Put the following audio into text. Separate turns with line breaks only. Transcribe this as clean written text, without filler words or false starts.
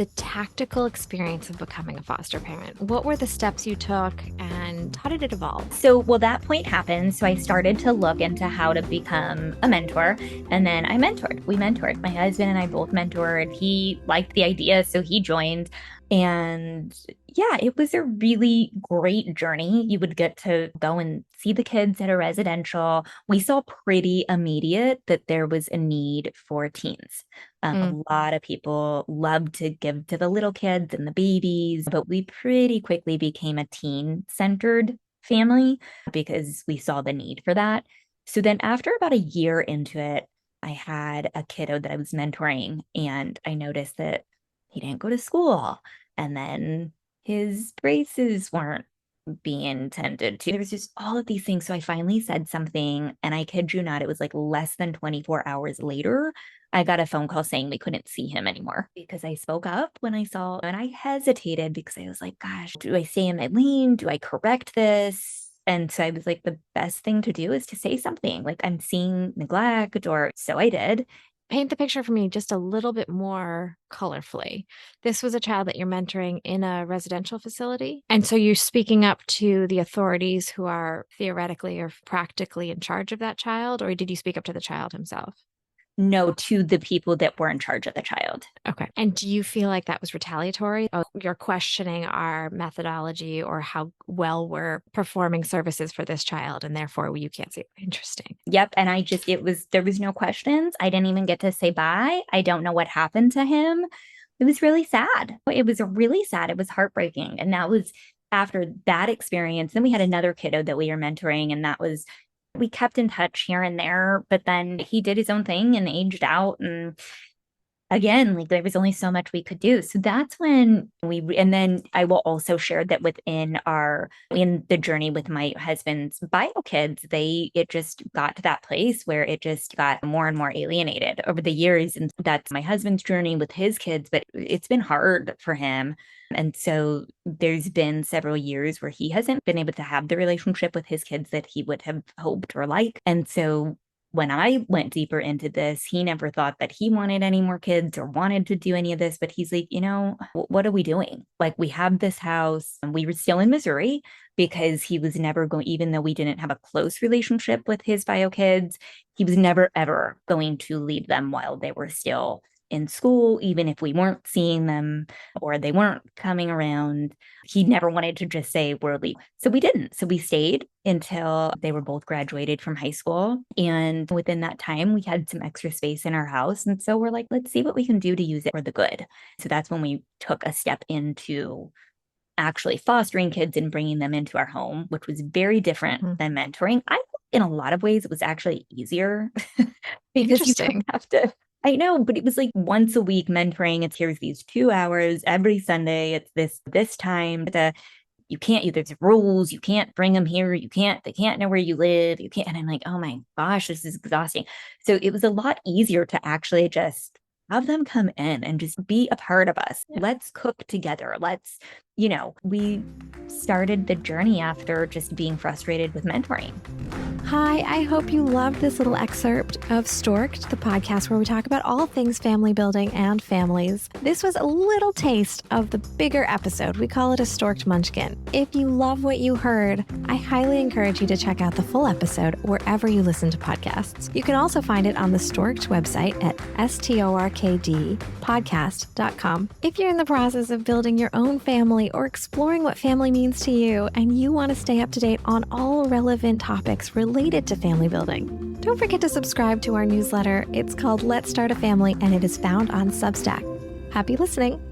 the tactical experience of becoming a foster parent? What were the steps you took and how did it evolve?
So, that point happened. So I started to look into how to become a mentor. And then I mentored. We mentored. My husband and I both mentored. He liked the idea, so he joined. And yeah, it was a really great journey. You would get to go and see the kids at a residential. We saw pretty immediate that there was a need for teens. A lot of people love to give to the little kids and the babies, but we pretty quickly became a teen-centered family because we saw the need for that. So then after about a year into it, I had a kiddo that I was mentoring, and I noticed that he didn't go to school. And then his braces weren't being tended to. There was just all of these things. So I finally said something, and I kid you not, it was like less than 24 hours later, I got a phone call saying we couldn't see him anymore because I spoke up when I saw, and I hesitated because I was like, gosh, do I say in my lane? Do I correct this? And so I was like, the best thing to do is to say something like, I'm seeing neglect, or so I did.
Paint the picture for me just a little bit more colorfully. This was a child that you're mentoring in a residential facility. And so you're speaking up to the authorities who are theoretically or practically in charge of that child, or did you speak up to the child himself?
No, to the people that were in charge of the child.
Okay. And do you feel like that was retaliatory? Oh, you're questioning our methodology or how well we're performing services for this child, and therefore you can't say, interesting.
Yep. And there was no questions. I didn't even get to say bye. I don't know what happened to him. It was really sad. It was really sad. It was heartbreaking. And that was after that experience. Then we had another kiddo that we were mentoring, and we kept in touch here and there, but then he did his own thing and aged out. And again, like there was only so much we could do. So that's when and then I will also share that in the journey with my husband's bio kids, it just got to that place where it just got more and more alienated over the years. And that's my husband's journey with his kids, but it's been hard for him. And so there's been several years where he hasn't been able to have the relationship with his kids that he would have hoped or liked. And so when I went deeper into this, he never thought that he wanted any more kids or wanted to do any of this. But he's like, what are we doing? Like, we have this house, and we were still in Missouri because he was never going, even though we didn't have a close relationship with his bio kids, he was never, ever going to leave them while they were still in school, even if we weren't seeing them or they weren't coming around. He never wanted to just say we're leaving. So we didn't. So we stayed until they were both graduated from high school. And within that time, we had some extra space in our house. And so we're like, let's see what we can do to use it for the good. So that's when we took a step into actually fostering kids and bringing them into our home, which was very different than mentoring. I think in a lot of ways, it was actually easier because you don't have to. I know, but it was like once a week mentoring. Here's these 2 hours every Sunday. It's this time. You can't, there's rules. You can't bring them here. They can't know where you live. You can't. And I'm like, oh my gosh, this is exhausting. So it was a lot easier to actually just have them come in and just be a part of us. Yeah. Let's cook together. We started the journey after just being frustrated with mentoring.
Hi, I hope you loved this little excerpt of Stork'd, the podcast where we talk about all things family building and families. This was a little taste of the bigger episode. We call it a Stork'd Munchkin. If you love what you heard, I highly encourage you to check out the full episode wherever you listen to podcasts. You can also find it on the Stork'd website at storkdpodcast.com. If you're in the process of building your own family or exploring what family means to you, and you want to stay up to date on all relevant topics related to family building, don't forget to subscribe to our newsletter. It's called Let's Start a Family, and it is found on Substack. Happy listening.